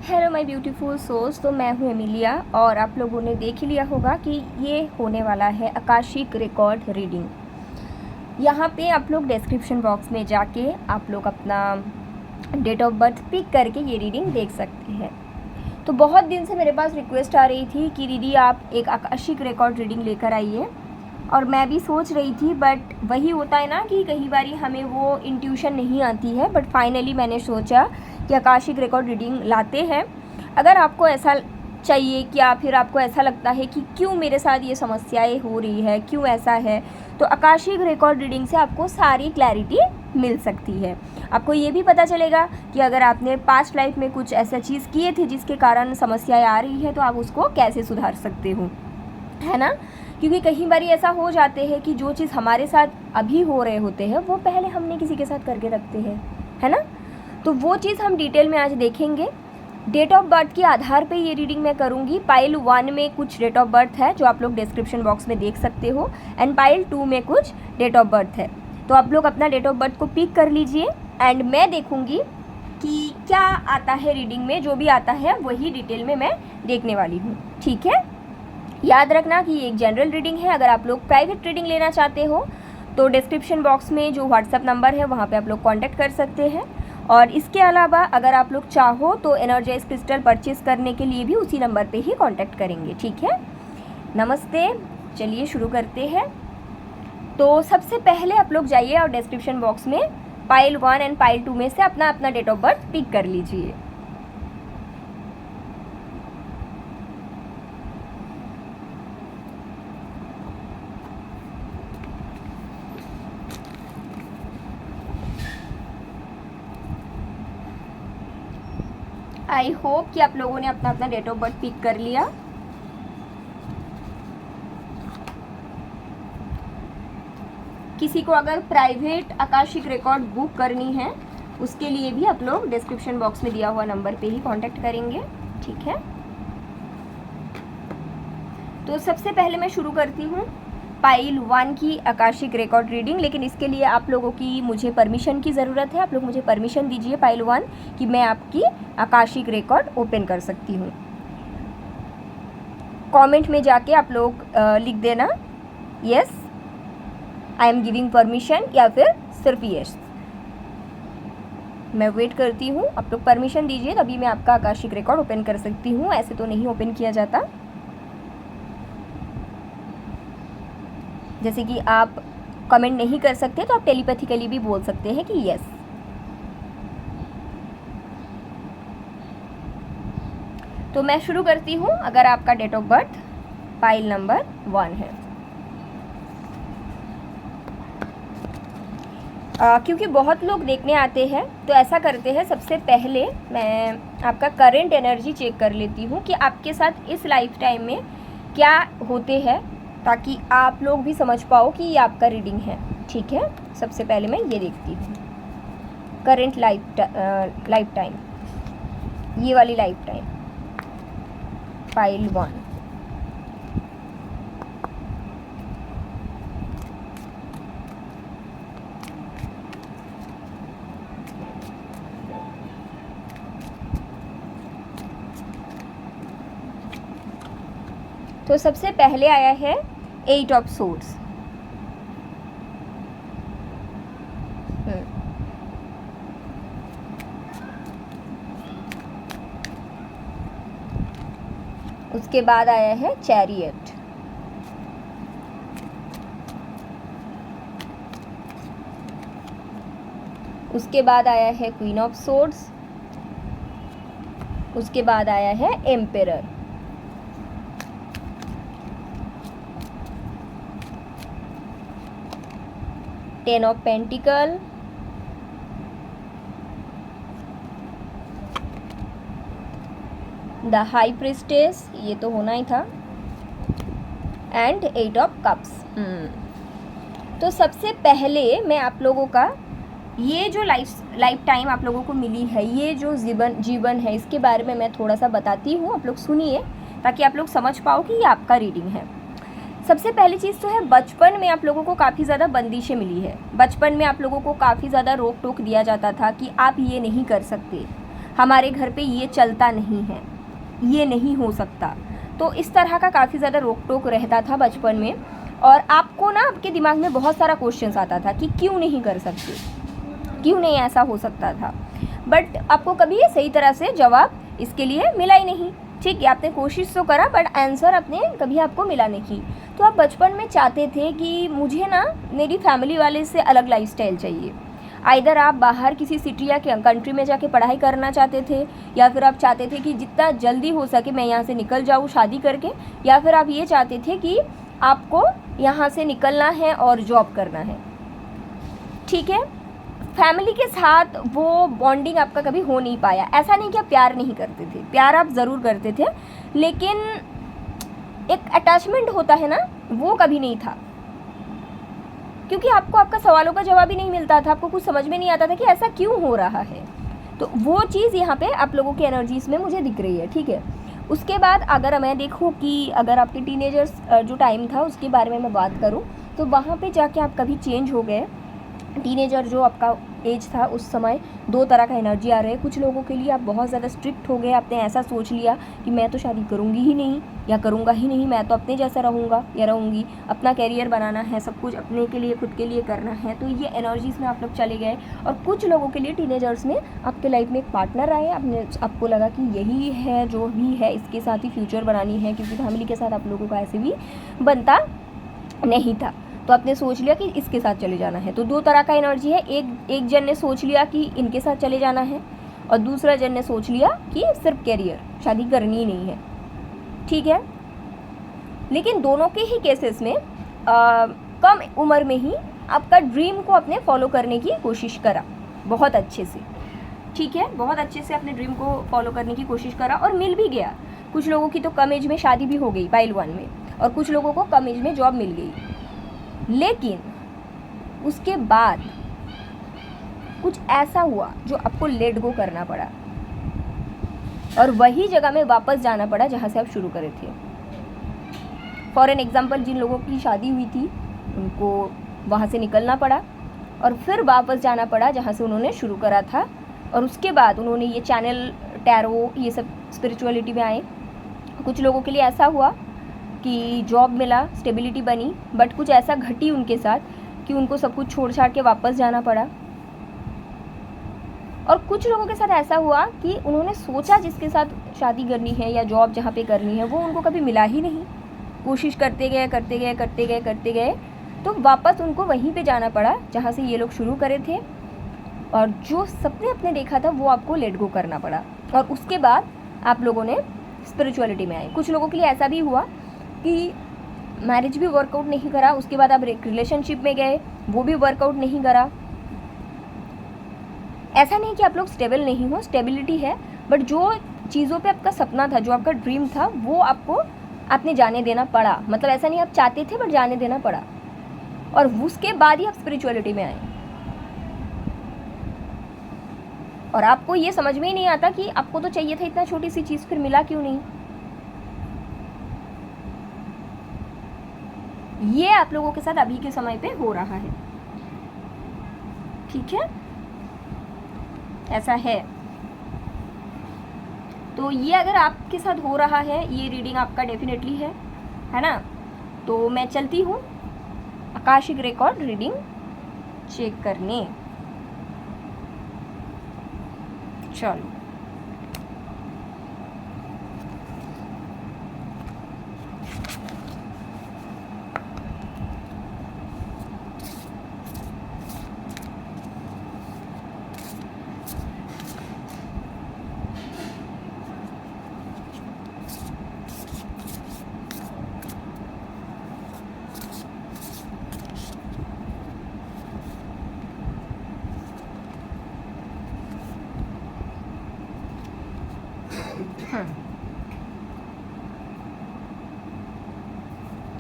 Hello my beautiful souls. तो मैं हूँ एमिलिया और आप लोगों ने देख ही लिया होगा कि ये होने वाला है आकाशिक रिकॉर्ड रीडिंग। यहाँ पे आप लोग डिस्क्रिप्शन बॉक्स में जाके आप लोग अपना डेट ऑफ बर्थ पिक करके ये रीडिंग देख सकते हैं। तो बहुत दिन से मेरे पास रिक्वेस्ट आ रही थी कि दीदी आप एक आकाशिक रिकॉर्ड रीडिंग लेकर आइए, और मैं भी सोच रही थी, बट वही होता है ना कि कई बार हमें वो इंट्यूशन नहीं आती है। बट फाइनली मैंने सोचा कि आकाशिक रिकॉर्ड रीडिंग लाते हैं। अगर आपको ऐसा चाहिए कि या फिर आपको ऐसा लगता है कि क्यों मेरे साथ ये समस्याएं हो रही है, क्यों ऐसा है, तो आकाशिक रिकॉर्ड रीडिंग से आपको सारी क्लैरिटी मिल सकती है। आपको ये भी पता चलेगा कि अगर आपने पास्ट लाइफ में कुछ ऐसा चीज़ किए थे जिसके कारण समस्याएं आ रही है, तो आप उसको कैसे सुधार सकते हो, है ना। क्योंकि कई बार ऐसा हो जाते हैं कि जो चीज़ हमारे साथ अभी हो रहे होते हैं वो पहले हमने किसी के साथ करके रखते हैं, है ना। तो वो चीज़ हम डिटेल में आज देखेंगे। डेट ऑफ बर्थ के आधार पे ये रीडिंग मैं करूँगी। पाइल 1 में कुछ डेट ऑफ बर्थ है जो आप लोग डिस्क्रिप्शन बॉक्स में देख सकते हो, एंड पाइल 2 में कुछ डेट ऑफ बर्थ है। तो आप लोग अपना डेट ऑफ बर्थ को पिक कर लीजिए एंड मैं देखूँगी कि क्या आता है रीडिंग में। जो भी आता है वही डिटेल में मैं देखने वाली हूँ, ठीक है। याद रखना कि ये एक जनरल रीडिंग है। अगर आप लोग प्राइवेट रीडिंग लेना चाहते हो तो डिस्क्रिप्शन बॉक्स में जो व्हाट्सएप नंबर है वहाँ पे आप लोग कांटेक्ट कर सकते हैं। और इसके अलावा अगर आप लोग चाहो तो एनर्जाइज क्रिस्टल परचेज करने के लिए भी उसी नंबर पे ही कांटेक्ट करेंगे, ठीक है। नमस्ते, चलिए शुरू करते हैं। तो सबसे पहले आप लोग जाइए और डिस्क्रिप्शन बॉक्स में पाइल 1 एंड पाइल 2 में से अपना अपना डेट ऑफ बर्थ पिक कर लीजिए। आई होप कि आप लोगों ने अपना अपना डेट ऑफ बर्थ पिक कर लिया। किसी को अगर प्राइवेट आकाशिक रिकॉर्ड बुक करनी है उसके लिए भी आप लोग डिस्क्रिप्शन बॉक्स में दिया हुआ नंबर पे ही कांटेक्ट करेंगे, ठीक है। तो सबसे पहले मैं शुरू करती हूँ पाइल 1 की आकाशिक रिकॉर्ड रीडिंग, लेकिन इसके लिए आप लोगों की मुझे परमिशन की ज़रूरत है। आप लोग मुझे परमिशन दीजिए पाइल 1 कि मैं आपकी आकाशिक रिकॉर्ड ओपन कर सकती हूँ। कमेंट में जाके आप लोग लिख देना yes I am giving permission या फिर सिर्फ यस। मैं वेट करती हूँ, आप लोग परमिशन दीजिए तभी मैं आपका आकाशिक रिकॉर्ड ओपन कर सकती हूँ, ऐसे तो नहीं ओपन किया जाता। जैसे कि आप कमेंट नहीं कर सकते तो आप टेलीपैथिकली भी बोल सकते हैं कि यस। तो मैं शुरू करती हूँ। अगर आपका डेट ऑफ बर्थ पाइल नंबर 1 है, क्योंकि बहुत लोग देखने आते हैं तो ऐसा करते हैं, सबसे पहले मैं आपका करंट एनर्जी चेक कर लेती हूँ कि आपके साथ इस लाइफ टाइम में क्या होते हैं, ताकि आप लोग भी समझ पाओ कि ये आपका रीडिंग है, ठीक है। सबसे पहले मैं ये देखती हूँ करंट लाइफ टाइम, ये वाली लाइफ टाइम पाइल 1। तो सबसे पहले आया है 8 ऑफ सोर्ड्स। उसके बाद आया है चैरियट। उसके बाद आया है क्वीन ऑफ सोर्ड्स। उसके बाद आया है emperor. Ten of pentacle. The high priestess, ये तो होना ही था, एंड 8 ऑफ कप्स। तो सबसे पहले मैं आप लोगों का ये जो लाइफ टाइम आप लोगों को मिली है, ये जो जीवन है, इसके बारे में मैं थोड़ा सा बताती हूँ। आप लोग सुनिए ताकि आप लोग समझ पाओ कि ये आपका रीडिंग है। सबसे पहली चीज़ तो है, बचपन में आप लोगों को काफ़ी ज़्यादा बंदिशें मिली है। बचपन में आप लोगों को काफ़ी ज़्यादा रोक टोक दिया जाता था कि आप ये नहीं कर सकते, हमारे घर पे ये चलता नहीं है, ये नहीं हो सकता। तो इस तरह का काफ़ी ज़्यादा रोक टोक रहता था बचपन में, और आपको ना आपके दिमाग में बहुत सारा क्वेश्चंस आता था कि क्यों नहीं कर सकते, क्यों नहीं ऐसा हो सकता था। बट आपको कभी सही तरह से जवाब इसके लिए मिला ही नहीं। ठीक है, आपने कोशिश तो करा बट आंसर अपने कभी आपको मिला नहीं। तो आप बचपन में चाहते थे कि मुझे ना मेरी फैमिली वाले से अलग लाइफस्टाइल चाहिए। आइदर आप बाहर किसी सिटी या कंट्री में जाके पढ़ाई करना चाहते थे, या फिर आप चाहते थे कि जितना जल्दी हो सके मैं यहाँ से निकल जाऊँ शादी करके, या फिर आप ये चाहते थे कि आपको यहाँ से निकलना है और जॉब करना है। ठीक है, फैमिली के साथ वो बॉन्डिंग आपका कभी हो नहीं पाया। ऐसा नहीं कि आप प्यार नहीं करते थे, प्यार आप ज़रूर करते थे, लेकिन एक अटैचमेंट होता है ना, वो कभी नहीं था, क्योंकि आपको आपका सवालों का जवाब ही नहीं मिलता था, आपको कुछ समझ में नहीं आता था कि ऐसा क्यों हो रहा है। तो वो चीज़ यहाँ पे आप लोगों की एनर्जीज़ में मुझे दिख रही है। ठीक है, उसके बाद अगर मैं देखूँ कि अगर आपके टीनेजर्स जो टाइम था उसके बारे में मैं बात करूँ, तो वहाँ पे जाके आप कभी चेंज हो गए। टीनेजर जो आपका एज था उस समय दो तरह का एनर्जी आ रहे हैं। कुछ लोगों के लिए आप बहुत ज़्यादा स्ट्रिक्ट हो गए, आपने ऐसा सोच लिया कि मैं तो शादी करूँगी ही नहीं या करूँगा ही नहीं, मैं तो अपने जैसा रहूँगा या रहूँगी, अपना कैरियर बनाना है, सब कुछ अपने के लिए खुद के लिए करना है। तो ये एनर्जीज़ में आप लोग चले गए। और कुछ लोगों के लिए टीनेजर्स में आपके लाइफ में एक पार्टनर आए, आपको लगा कि यही है जो भी है, इसके साथ ही फ्यूचर बनानी है, क्योंकि फैमिली के साथ आप लोगों का ऐसे भी बनता नहीं था। तो आपने सोच लिया कि इसके साथ चले जाना है। तो दो तरह का एनर्जी है, एक जन ने सोच लिया कि इनके साथ चले जाना है, और दूसरा जन ने सोच लिया कि सिर्फ कैरियर, शादी करनी ही नहीं है। ठीक है, लेकिन दोनों के ही केसेस में कम उम्र में ही आपका ड्रीम को अपने फॉलो करने की कोशिश करा बहुत अच्छे से। ठीक है, बहुत अच्छे से अपने ड्रीम को फॉलो करने की कोशिश करा और मिल भी गया। कुछ लोगों की तो कम एज में शादी भी हो गई पाइल 1 में, और कुछ लोगों को कम एज में जॉब मिल गई। लेकिन उसके बाद कुछ ऐसा हुआ जो आपको लेट गो करना पड़ा, और वही जगह में वापस जाना पड़ा जहाँ से आप शुरू करे थे। फॉर एन एग्जाम्पल, जिन लोगों की शादी हुई थी उनको वहाँ से निकलना पड़ा और फिर वापस जाना पड़ा जहाँ से उन्होंने शुरू करा था। और उसके बाद उन्होंने ये चैनल, टैरो, ये सब स्पिरिचुअलिटी में आए। कुछ लोगों के लिए ऐसा हुआ कि जॉब मिला, स्टेबिलिटी बनी, बट कुछ ऐसा घटी उनके साथ कि उनको सब कुछ छोड़ छाड़ के वापस जाना पड़ा। और कुछ लोगों के साथ ऐसा हुआ कि उन्होंने सोचा जिसके साथ शादी करनी है या जॉब जहाँ पे करनी है वो उनको कभी मिला ही नहीं। कोशिश करते गए, तो वापस उनको वहीं पे जाना पड़ा जहाँ से ये लोग शुरू करे थे, और जो सपने अपने देखा था वो आपको लेट गो करना पड़ा। और उसके बाद आप लोगों ने स्पिरिचुअलिटी में आए। कुछ लोगों के लिए ऐसा भी हुआ कि मैरिज भी वर्कआउट नहीं करा, उसके बाद आप रिलेशनशिप में गए, वो भी वर्कआउट नहीं करा। ऐसा नहीं कि आप लोग स्टेबल नहीं हो, स्टेबिलिटी है, बट जो चीज़ों पे आपका सपना था, जो आपका ड्रीम था, वो आपने जाने देना पड़ा। मतलब ऐसा नहीं आप चाहते थे, बट जाने देना पड़ा। और उसके बाद ही आप स्पिरिचुअलिटी में आए। और आपको ये समझ में ही नहीं आता कि आपको तो चाहिए था इतना छोटी सी चीज़, फिर मिला क्यों नहीं। ये आप लोगों के साथ अभी के समय पे हो रहा है। ठीक है, ऐसा है। तो ये अगर आपके साथ हो रहा है, ये रीडिंग आपका डेफिनेटली है ना। तो मैं चलती हूँ आकाशिक रिकॉर्ड रीडिंग चेक करने। चलो,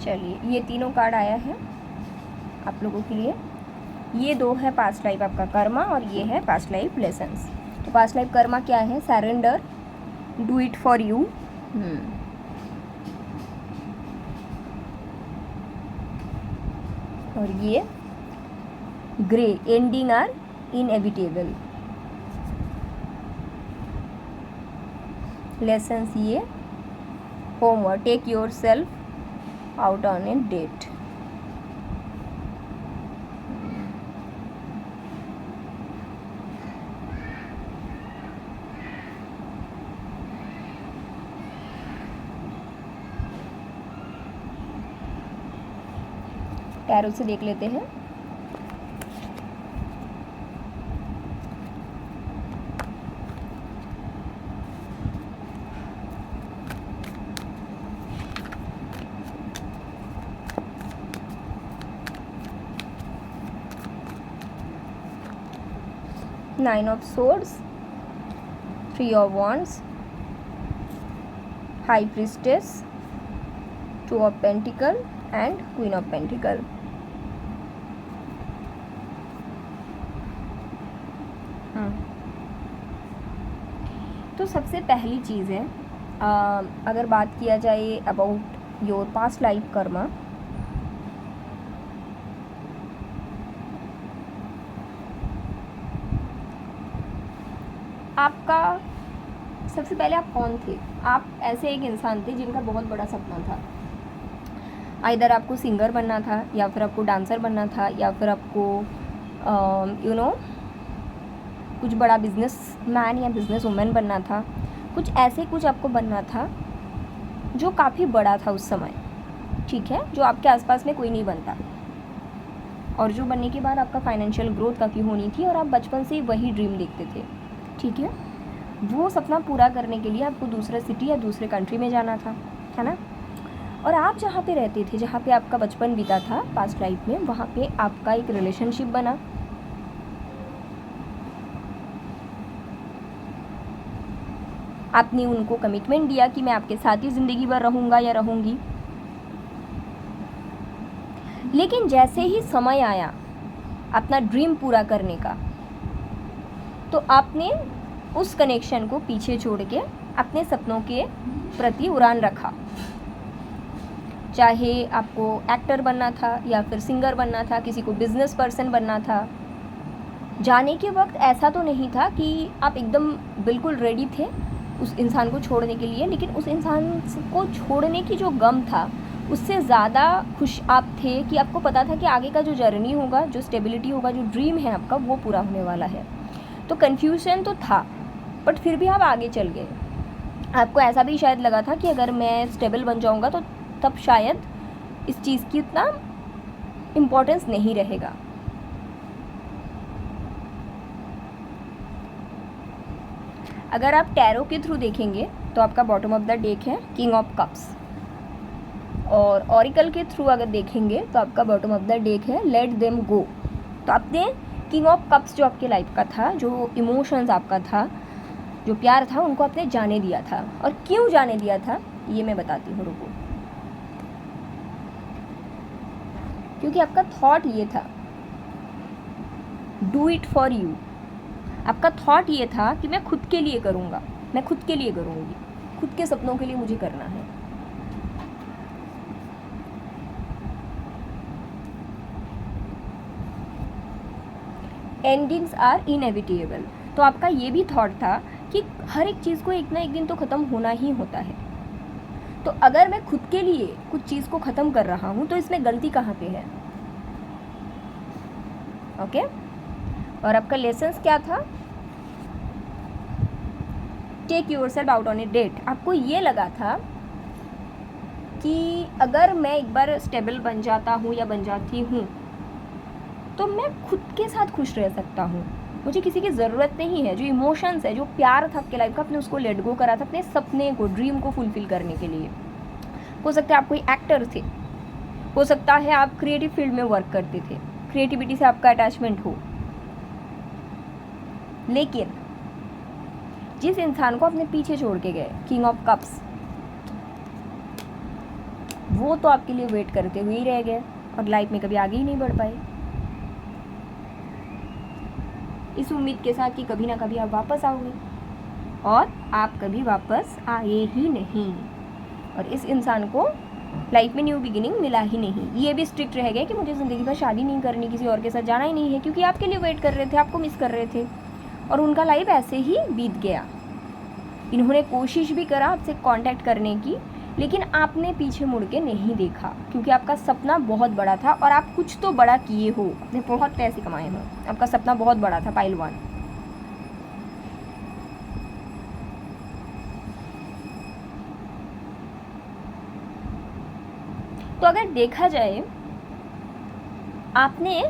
चलिए, ये तीनों कार्ड आया है आप लोगों के लिए। ये दो है पास्ट लाइफ आपका कर्मा, और ये है पास्ट लाइफ लेसन्स। तो पास्ट लाइफ कर्मा क्या है? Surrender, do it for you. और ये grey, ending are inevitable. Lessons ये homework, take yourself out on a date. Tarot से देख लेते हैं। Nine of swords, three of wands, high priestess, two of pentacle and queen of pentacle. तो सबसे पहली चीज़ है, अगर बात किया जाए about your past life karma, आपका सबसे पहले आप कौन थे? आप ऐसे एक इंसान थे जिनका बहुत बड़ा सपना था। आइदर आपको सिंगर बनना था, या फिर आपको डांसर बनना था, या फिर आपको कुछ बड़ा बिजनेस मैन या बिजनेस वुमेन बनना था। कुछ ऐसे कुछ आपको बनना था जो काफ़ी बड़ा था उस समय, ठीक है, जो आपके आसपास में कोई नहीं बनता, और जो बनने के बाद आपका फाइनेंशियल ग्रोथ काफ़ी होनी थी, और आप बचपन से वही ड्रीम देखते थे, ठीक है। वो सपना पूरा करने के लिए आपको दूसरे सिटी या दूसरे कंट्री में जाना था, है ना। और आप जहाँ पे रहते थे, जहाँ पे आपका बचपन बीता था पास्ट लाइफ में, वहाँ पे आपका एक रिलेशनशिप बना। आपने उनको कमिटमेंट दिया कि मैं आपके साथ ही ज़िंदगी भर रहूँगा या रहूँगी। लेकिन जैसे ही समय आया अपना ड्रीम पूरा करने का, तो आपने उस कनेक्शन को पीछे छोड़ के अपने सपनों के प्रति उड़ान रखा। चाहे आपको एक्टर बनना था, या फिर सिंगर बनना था, किसी को बिजनेस पर्सन बनना था। जाने के वक्त ऐसा तो नहीं था कि आप एकदम बिल्कुल रेडी थे उस इंसान को छोड़ने के लिए, लेकिन उस इंसान को छोड़ने की जो गम था, उससे ज़्यादा खुश आप थे कि आपको पता था कि आगे का जो जर्नी होगा, जो स्टेबिलिटी होगा, जो ड्रीम है आपका, वो पूरा होने वाला है। तो कन्फ्यूजन तो था, बट फिर भी आप आगे चल गए। आपको ऐसा भी शायद लगा था कि अगर मैं स्टेबल बन जाऊंगा तो तब शायद इस चीज़ की उतना इम्पोर्टेंस नहीं रहेगा। अगर आप टैरो के थ्रू देखेंगे तो आपका बॉटम ऑफ द डेक है किंग ऑफ कप्स, और ऑरिकल के थ्रू अगर देखेंगे तो आपका बॉटम ऑफ द डेक है लेट देम गो। तो आपने किंग ऑफ कप्स जो आपके लाइफ का था, जो इमोशंस आपका था, जो प्यार था, उनको आपने जाने दिया था। और क्यों जाने दिया था ये मैं बताती हूँ, रुको। क्योंकि आपका थॉट ये था, डू इट फॉर यू। आपका थॉट ये था कि मैं खुद के लिए करूँगा, मैं खुद के लिए करूँगी, खुद के सपनों के लिए मुझे करना है। Endings are inevitable. तो आपका ये भी थॉट था कि हर एक चीज़ को एक ना एक दिन तो ख़त्म होना ही होता है। तो अगर मैं खुद के लिए कुछ चीज़ को ख़त्म कर रहा हूँ तो इसमें गलती कहाँ पे है? ओके। और आपका लेसन्स क्या था? Take yourself out on a date. आपको ये लगा था कि अगर मैं एक बार स्टेबल बन जाता हूँ या बन जाती हूँ तो मैं खुद के साथ खुश रह सकता हूँ, मुझे किसी की ज़रूरत नहीं है। जो इमोशंस है, जो प्यार था आपके लाइफ का, आपने उसको लेट गो करा था अपने सपने को, ड्रीम को फुलफिल करने के लिए। हो सकता है आप कोई एक्टर थे, हो सकता है आप क्रिएटिव फील्ड में वर्क करते थे, क्रिएटिविटी से आपका अटैचमेंट हो। लेकिन जिस इंसान को आपने पीछे छोड़ के गए, किंग ऑफ कप्स, वो तो आपके लिए वेट करते हुए ही रह गए और लाइफ में कभी आगे ही नहीं बढ़ पाए, इस उम्मीद के साथ कि कभी ना कभी आप वापस आओगे, और आप कभी वापस आए ही नहीं। और इस इंसान को लाइफ में न्यू बिगिनिंग मिला ही नहीं। ये भी स्ट्रिक्ट रह गया कि मुझे ज़िंदगी में शादी नहीं करनी, किसी और के साथ जाना ही नहीं है, क्योंकि आपके लिए वेट कर रहे थे, आपको मिस कर रहे थे, और उनका लाइफ ऐसे ही बीत गया। इन्होंने कोशिश भी करा आपसे कांटेक्ट करने की, लेकिन आपने पीछे मुड़ के नहीं देखा, क्योंकि आपका सपना बहुत बड़ा था और आप कुछ तो बड़ा किए हो, आपने बहुत पैसे कमाए हो, आपका सपना बहुत बड़ा था पाइल 1। तो अगर देखा जाए, आपने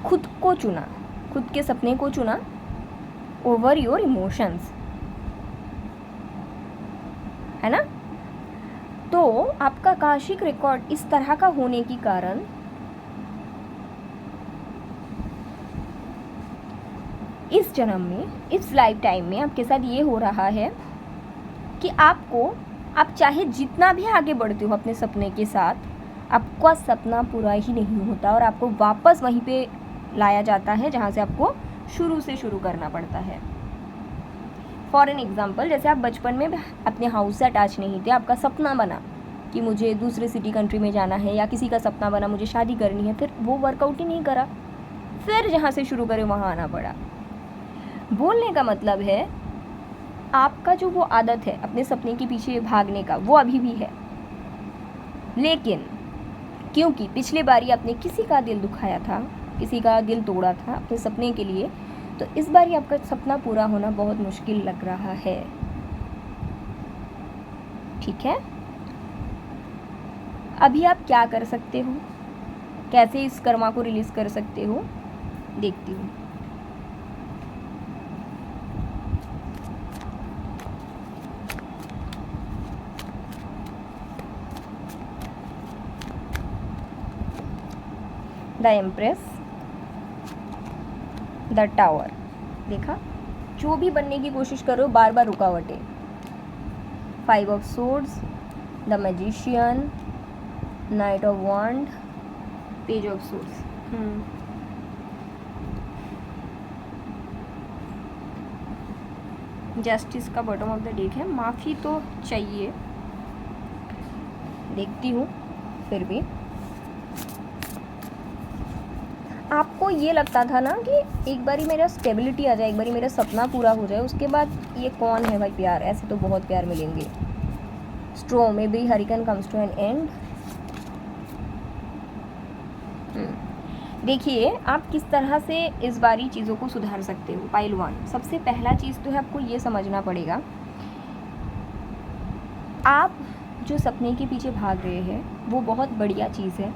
खुद को चुना, खुद के सपने को चुना ओवर योर इमोशंस, है ना। तो आपका आकाशिक रिकॉर्ड इस तरह का होने के कारण इस जन्म में, इस लाइफ टाइम में आपके साथ ये हो रहा है कि आप चाहे जितना भी आगे बढ़ते हो अपने सपने के साथ, आपका सपना पूरा ही नहीं होता और आपको वापस वहीं पे लाया जाता है जहाँ से आपको शुरू से शुरू करना पड़ता है। फॉर एन एग्जाम्पल, जैसे आप बचपन में अपने हाउस से अटैच नहीं थे, आपका सपना बना कि मुझे दूसरे सिटी कंट्री में जाना है, या किसी का सपना बना मुझे शादी करनी है, फिर वो वर्कआउट ही नहीं करा, फिर जहाँ से शुरू करें वहाँ आना पड़ा। बोलने का मतलब है, आपका जो वो आदत है अपने सपने के पीछे भागने का, वो अभी भी है, लेकिन क्योंकि पिछले बारी आपने किसी का दिल दुखाया था, किसी का दिल तोड़ा था अपने सपने के लिए, तो इस बार आपका सपना पूरा होना बहुत मुश्किल लग रहा है। ठीक है, अभी आप क्या कर सकते हो, कैसे इस कर्मा को रिलीज कर सकते हो, देखती हूँ। द एम्प्रेस, द टावर, देखा, जो भी बनने की कोशिश करो बार बार रुकावटें। 5 of swords, the magician, knight of wand, page of swords. Justice का बॉटम ऑफ द डेक है, माफ़ी तो चाहिए, देखती हूँ। फिर भी आपको ये लगता था ना कि एक बारी मेरा स्टेबिलिटी आ जाए, एक बारी मेरा सपना पूरा हो जाए, उसके बाद ये कौन है भाई प्यार, ऐसे तो बहुत प्यार मिलेंगे। Storm, every hurricane comes to an end. देखिए आप किस तरह से इस बारी चीज़ों को सुधार सकते हो। पाइल 1, सबसे पहला चीज़ तो है आपको ये समझना पड़ेगा, आप जो सपने के पीछे भाग रहे हैं वो बहुत बढ़िया चीज़ है,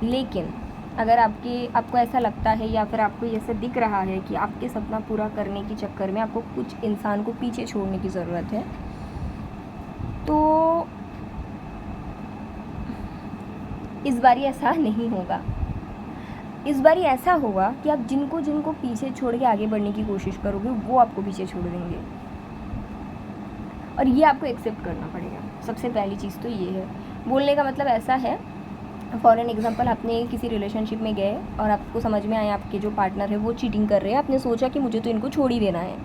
लेकिन अगर आपको ऐसा लगता है या फिर आपको ऐसा दिख रहा है कि आपके सपना पूरा करने के चक्कर में आपको कुछ इंसान को पीछे छोड़ने की ज़रूरत है, तो इस बारी ऐसा नहीं होगा। इस बारी ऐसा होगा कि आप जिनको जिनको पीछे छोड़ के आगे बढ़ने की कोशिश करोगे वो आपको पीछे छोड़ देंगे, और ये आपको एक्सेप्ट करना पड़ेगा। सबसे पहली चीज़ तो ये है। बोलने का मतलब ऐसा है, फॉर एन एग्जाम्पल, आपने किसी रिलेशनशिप में गए और आपको समझ में आया आपके जो पार्टनर है वो चीटिंग कर रहे हैं, आपने सोचा कि मुझे तो इनको छोड़ ही देना है,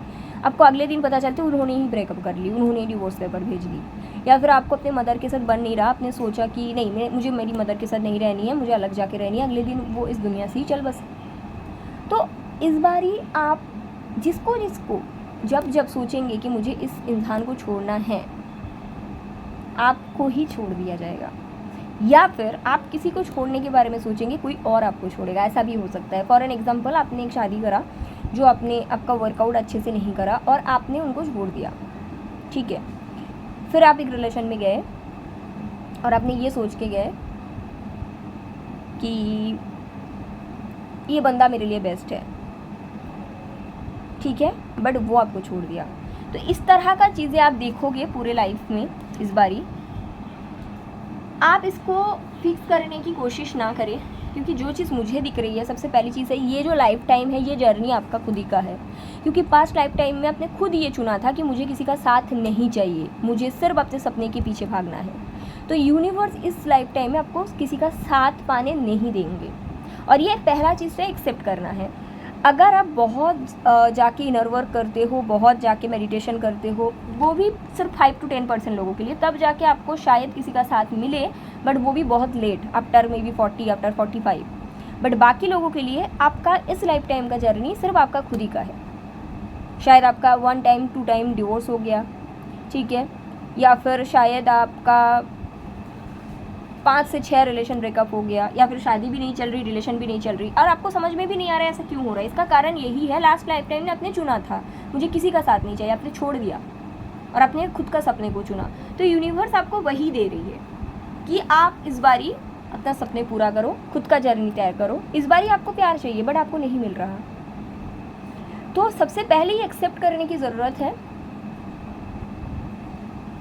आपको अगले दिन पता चलता है उन्होंने ही ब्रेकअप कर ली, उन्होंने डिवोर्स पेपर भेज दी, या फिर आपको अपने मदर के साथ बन नहीं रहा, आपने सोचा कि नहीं मुझे मेरी मदर के साथ नहीं रहनी है, मुझे अलग जाके रहनी है, अगले दिन वो इस दुनिया से ही चल बस। तो इस बारी आप जिसको जब सोचेंगे कि मुझे इस इंसान को छोड़ना है, आपको ही छोड़ दिया जाएगा, या फिर आप किसी को छोड़ने के बारे में सोचेंगे कोई और आपको छोड़ेगा, ऐसा भी हो सकता है। फॉर एन एग्जांपल, आपने एक शादी करा जो आपका वर्कआउट अच्छे से नहीं करा और आपने उनको छोड़ दिया, ठीक है। फिर आप एक रिलेशन में गए और आपने ये सोच के गए कि ये बंदा मेरे लिए बेस्ट है, ठीक है, बट वो आपको छोड़ दिया। तो इस तरह का चीज़ें आप देखोगे पूरे लाइफ में। इस बारी आप इसको फिक्स करने की कोशिश ना करें, क्योंकि जो चीज़ मुझे दिख रही है, सबसे पहली चीज़ है ये जो लाइफ टाइम है, ये जर्नी आपका खुद ही का है, क्योंकि पास्ट लाइफ टाइम में आपने खुद ये चुना था कि मुझे किसी का साथ नहीं चाहिए, मुझे सिर्फ अपने सपने के पीछे भागना है। तो यूनिवर्स इस लाइफ टाइम में आपको किसी का साथ पाने नहीं देंगे, और ये पहला चीज़ है, एक्सेप्ट करना है। अगर आप बहुत जाके इनर वर्क करते हो, बहुत जाके मेडिटेशन करते हो, वो भी सिर्फ 5 to 10% लोगों के लिए, तब जाके आपको शायद किसी का साथ मिले, बट वो भी बहुत late, after maybe 40, after 45। But बाकी लोगों के लिए आपका इस लाइफ टाइम का जर्नी सिर्फ आपका खुद ही का है। शायद आपका 1 टाइम 2 टाइम डिवोर्स हो गया, ठीक है, या फिर शायद आपका 5 से 6 रिलेशन ब्रेकअप हो गया, या फिर शादी भी नहीं चल रही, रिलेशन भी नहीं चल रही, और आपको समझ में भी नहीं आ रहा है ऐसा क्यों हो रहा है। इसका कारण यही है, लास्ट लाइफ टाइम में आपने चुना था मुझे किसी का साथ नहीं चाहिए, आपने छोड़ दिया और आपने खुद का सपने को चुना। तो यूनिवर्स आपको वही दे रही है कि आप इस बारी अपना सपने पूरा करो, खुद का जर्नी तय करो। इस बारी आपको प्यार चाहिए बट आपको नहीं मिल रहा, तो सबसे पहले ही एक्सेप्ट करने की ज़रूरत है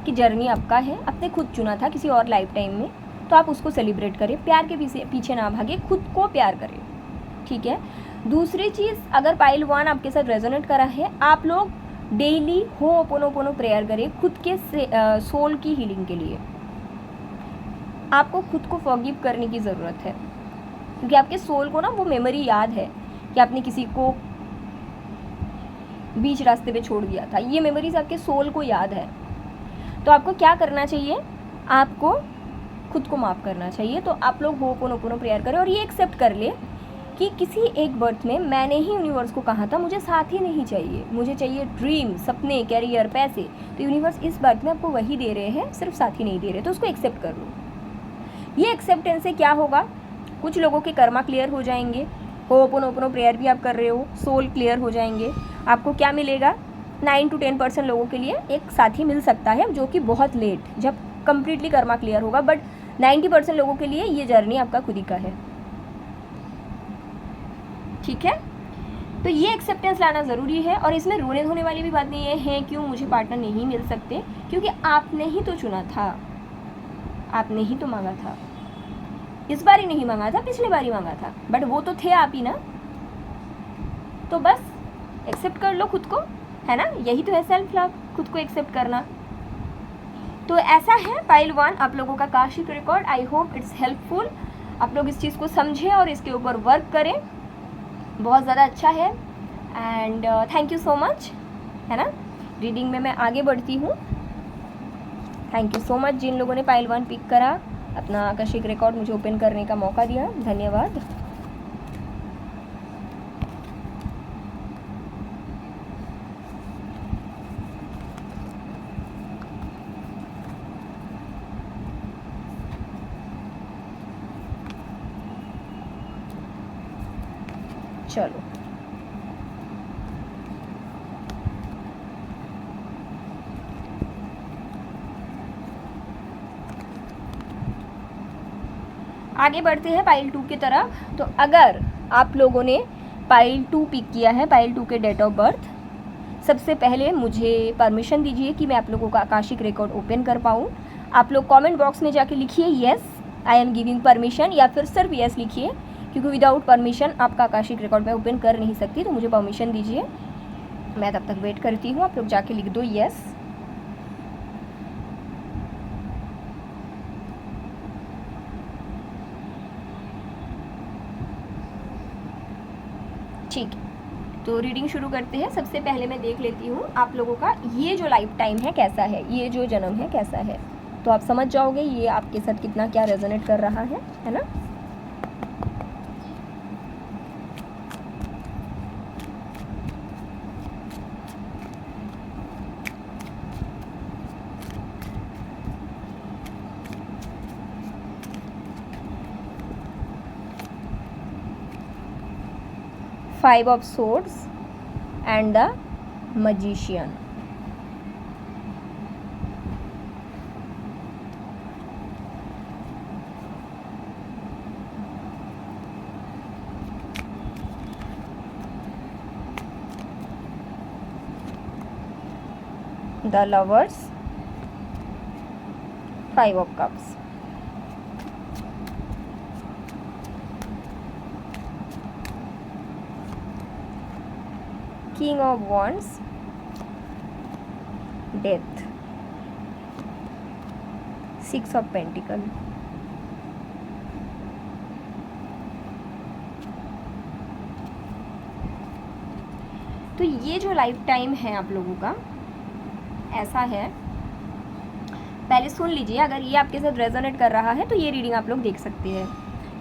कि जर्नी आपका है, आपने खुद चुना था किसी और लाइफ टाइम में, तो आप उसको सेलिब्रेट करें, प्यार के पीछे ना भागे, खुद को प्यार करें, ठीक है। दूसरी चीज़, अगर पाइल 1 आपके साथ रेजोनेट करा है, आप लोग डेली होपोनोपोनो प्रेयर करें खुद के सोल की हीलिंग के लिए। आपको खुद को फॉरगिव करने की ज़रूरत है, क्योंकि आपके सोल को ना वो मेमोरी याद है कि आपने किसी को बीच रास्ते पे छोड़ दिया था। ये मेमोरीज आपके सोल को याद है। तो आपको क्या करना चाहिए, आपको खुद को माफ़ करना चाहिए। तो आप लोग होपोनोपोनो प्रेयर करें और ये एक्सेप्ट कर ले कि किसी एक बर्थ में मैंने ही यूनिवर्स को कहा था मुझे साथी नहीं चाहिए, मुझे चाहिए ड्रीम, सपने, कैरियर, पैसे। तो यूनिवर्स इस बर्थ में आपको वही दे रहे हैं, सिर्फ साथी नहीं दे रहे, तो उसको एक्सेप्ट कर लो। ये एक्सेप्टेंस से क्या होगा, कुछ लोगों के कर्मा क्लियर हो जाएंगे, होपोनोपोनो प्रेयर भी आप कर रहे हो, सोल क्लियर हो जाएंगे। आपको क्या मिलेगा, 9 to 10% लोगों के लिए एक साथी मिल सकता है, जो कि बहुत लेट, जब कम्प्लीटली कर्मा क्लियर होगा, बट 90% लोगों के लिए ये जर्नी आपका खुद ही का है, ठीक है। तो ये एक्सेप्टेंस लाना ज़रूरी है, और इसमें रोने धोने वाली भी बात नहीं है क्यों मुझे पार्टनर नहीं मिल सकते, क्योंकि आपने ही तो चुना था, आपने ही तो मांगा था। इस बार ही नहीं मांगा था, पिछले बार ही मांगा था, बट वो तो थे आप ही ना। तो बस एक्सेप्ट कर लो खुद को, है ना, यही तो है सेल्फ लव, खुद को एक्सेप्ट करना। तो ऐसा है पाइल 1 आप लोगों का काशिक record. I hope it's helpful, आप लोग इस चीज़ को समझें और इसके ऊपर वर्क करें, बहुत ज़्यादा अच्छा है। And thank you so much, है ना। रीडिंग में मैं आगे बढ़ती हूँ। थैंक यू सो मच जिन लोगों ने पाइल 1 पिक करा, अपना आकर्षिक रिकॉर्ड मुझे ओपन करने का मौका दिया, धन्यवाद। चलो आगे बढ़ते हैं पाइल 2 की तरफ। तो अगर आप लोगों ने पाइल 2 पिक किया है, पाइल 2 के डेट ऑफ बर्थ, सबसे पहले मुझे परमिशन दीजिए कि मैं आप लोगों का आकाशिक रिकॉर्ड ओपन कर पाऊँ। आप लोग कमेंट बॉक्स में जाके लिखिए yes I am giving permission, या फिर सिर्फ येस लिखिए, क्योंकि विदाउट परमिशन आपका आकाशिक रिकॉर्ड मैं ओपन कर नहीं सकती, तो मुझे परमिशन दीजिए। मैं तब तक वेट करती हूँ, आप लोग जाके लिख दो येस। ठीक है, तो रीडिंग शुरू करते हैं। सबसे पहले मैं देख लेती हूँ आप लोगों का ये जो लाइफ टाइम है कैसा है, ये जो जन्म है कैसा है, तो आप समझ जाओगे ये आपके साथ कितना क्या रेजोनेट कर रहा है ना। Five of Swords and the Magician. The Lovers, Five of Cups, King of Wands, Death, Six of Pentacles, तो ये जो लाइफ टाइम है आप लोगों का ऐसा है। पहले सुन लीजिए, अगर ये आपके साथ रेजोनेट कर रहा है तो ये रीडिंग आप लोग देख सकते हैं।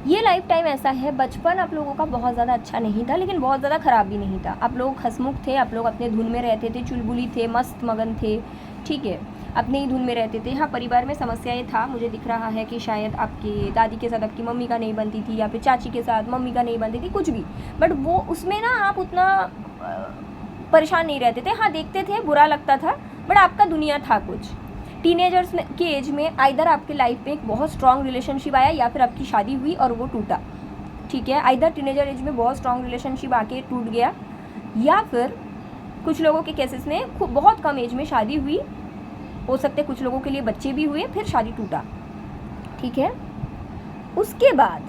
ये लाइफ टाइम ऐसा है, बचपन आप लोगों का बहुत ज़्यादा अच्छा नहीं था, लेकिन बहुत ज़्यादा ख़राब भी नहीं था। आप लोग हंसमुख थे, आप लोग अपने धुन में रहते थे, चुलबुली थे, मस्त मगन थे, ठीक है, अपने ही धुन में रहते थे। हाँ, परिवार में समस्याएं था, मुझे दिख रहा है कि शायद आपकी दादी के साथ आपकी मम्मी का नहीं बनती थी, या फिर चाची के साथ मम्मी का नहीं बनती थी, कुछ भी, बट वो उसमें ना आप उतना परेशान नहीं रहते थे। हाँ, देखते थे, बुरा लगता था, बट आपका दुनिया था कुछ। टीनेजर्स में के एज में आइदर आपके लाइफ में एक बहुत स्ट्रॉन्ग रिलेशनशिप आया, या फिर आपकी शादी हुई और वो टूटा, ठीक है। आइदर टीनेजर एज में बहुत स्ट्रॉन्ग रिलेशनशिप आके टूट गया, या फिर कुछ लोगों के केसेस में खूब बहुत कम एज में शादी हुई, हो सकते कुछ लोगों के लिए बच्चे भी हुए, फिर शादी टूटा, ठीक है। उसके बाद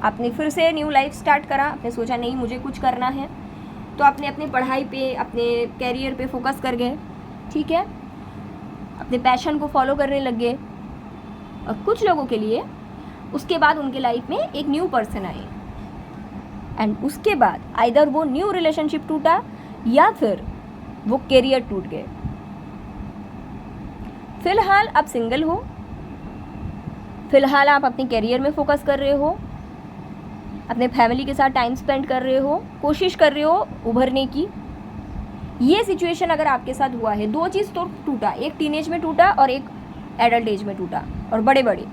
आपने फिर से न्यू लाइफ स्टार्ट करा, आपने सोचा नहीं मुझे कुछ करना है, तो आपने अपनी पढ़ाई पे, अपने कैरियर पे फोकस कर गए, ठीक है, अपने पैशन को फॉलो करने लग गए। और कुछ लोगों के लिए उसके बाद उनके लाइफ में एक न्यू पर्सन आए, एंड उसके बाद आइदर वो न्यू रिलेशनशिप टूटा, या फिर वो कैरियर टूट गए। फिलहाल आप सिंगल हो, फिलहाल आप अपने कैरियर में फोकस कर रहे हो, अपने फैमिली के साथ टाइम स्पेंड कर रहे हो, कोशिश कर रहे हो उभरने की। ये सिचुएशन अगर आपके साथ हुआ है, दो चीज़ तो टूटा, एक टीनेज में टूटा और एक एडल्ट एज में टूटा, और बड़े बड़े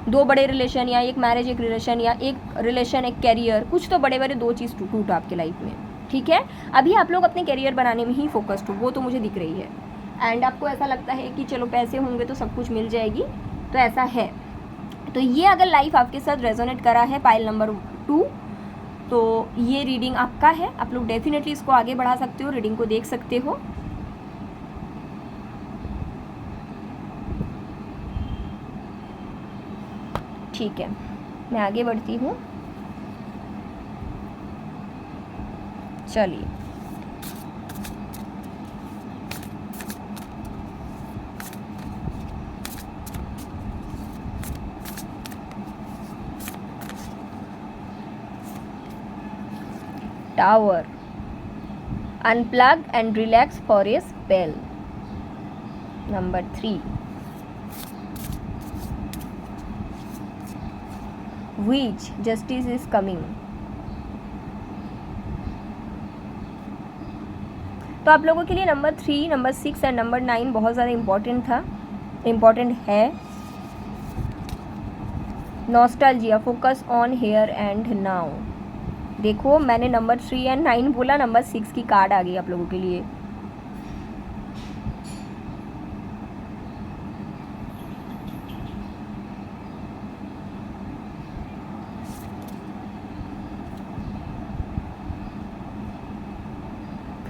दो बड़े रिलेशन, या एक मैरिज एक रिलेशन, या एक रिलेशन एक कैरियर, कुछ तो बड़े बड़े दो चीज़ टूटा आपके लाइफ में, ठीक है। अभी आप लोग अपने कैरियर बनाने में ही फोकस्ड हो, वो तो मुझे दिख रही है, एंड आपको ऐसा लगता है कि चलो पैसे होंगे तो सब कुछ मिल जाएगी, तो ऐसा है। तो ये अगर लाइफ आपके साथ रेजोनेट करा है पाइल नंबर 2, तो ये रीडिंग आपका है। आप लोग डेफिनेटली इसको आगे बढ़ा सकते हो, रीडिंग को देख सकते हो। ठीक है, मैं आगे बढ़ती हूँ। चलिए, Tower, unplug and relax for a spell. Number 3, Witch, justice is coming. तो आप लोगों के लिए नंबर 3, नंबर 6 एंड नंबर 9 बहुत ज़्यादा इम्पॉर्टेंट है। Nostalgia, focus on here and now. देखो, मैंने नंबर 3 एंड 9 बोला, नंबर 6 की कार्ड आ गई आप लोगों के लिए।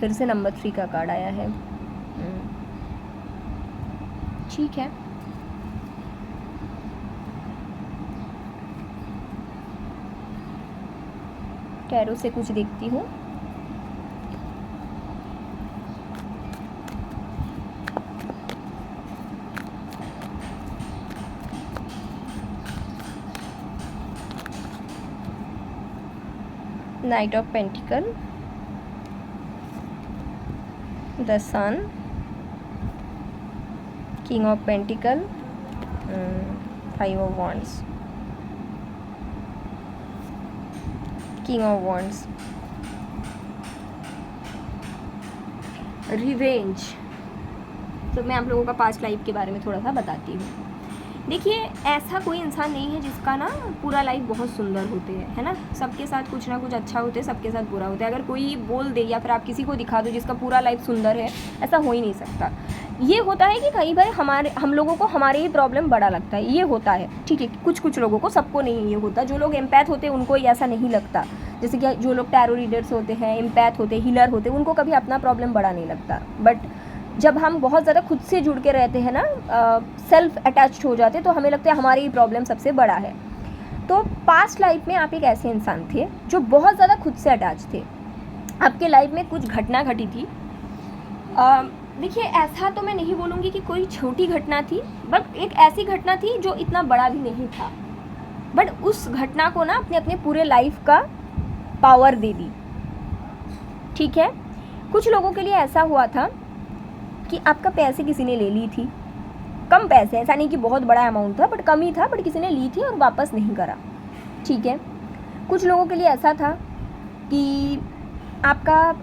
फिर से नंबर 3 का कार्ड आया है, ठीक है। टैरो से कुछ देखती हूँ। Knight of pentacle, the sun, king of pentacle, 5 of wands, king of wands, revenge. तो मैं आप लोगों का पास्ट लाइफ के बारे में थोड़ा सा बताती हूँ। देखिए, ऐसा कोई इंसान नहीं है जिसका ना पूरा लाइफ बहुत सुंदर होते हैं, है ना। सबके साथ कुछ ना कुछ अच्छा होते हैं, सबके साथ बुरा होता है। अगर कोई बोल दे या फिर आप किसी को दिखा दो जिसका पूरा लाइफ सुंदर है, ऐसा हो ही नहीं सकता। ये होता है कि कई बार हम लोगों को हमारे ही प्रॉब्लम बड़ा लगता है, ये होता है, ठीक है। कुछ लोगों को, सबको नहीं ये होता। जो लोग एम्पैथ होते हैं उनको ऐसा नहीं लगता। जैसे कि जो लोग टैरो रीडर्स होते हैं, एम्पैथ होते, हीलर होते, उनको कभी अपना प्रॉब्लम बड़ा नहीं लगता। बट जब हम बहुत ज़्यादा खुद से जुड़ के रहते हैं ना, सेल्फ अटैच्ड हो जाते, तो हमें लगता है हमारी ही प्रॉब्लम सबसे बड़ा है। तो पास्ट लाइफ में आप एक ऐसे इंसान थे जो बहुत ज़्यादा खुद से अटैच थे। आपके लाइफ में कुछ घटना घटी थी। देखिए, ऐसा तो मैं नहीं बोलूँगी कि कोई छोटी घटना थी, बट एक ऐसी घटना थी जो इतना बड़ा भी नहीं था, बट उस घटना को ना अपने पूरे लाइफ का पावर दे दी, ठीक है। कुछ लोगों के लिए ऐसा हुआ था कि आपका पैसे किसी ने ले ली थी, कम पैसे, ऐसा नहीं कि बहुत बड़ा अमाउंट था, बट कम ही था, बट किसी ने ली थी और वापस नहीं करा, ठीक है। कुछ लोगों के लिए ऐसा था कि आपका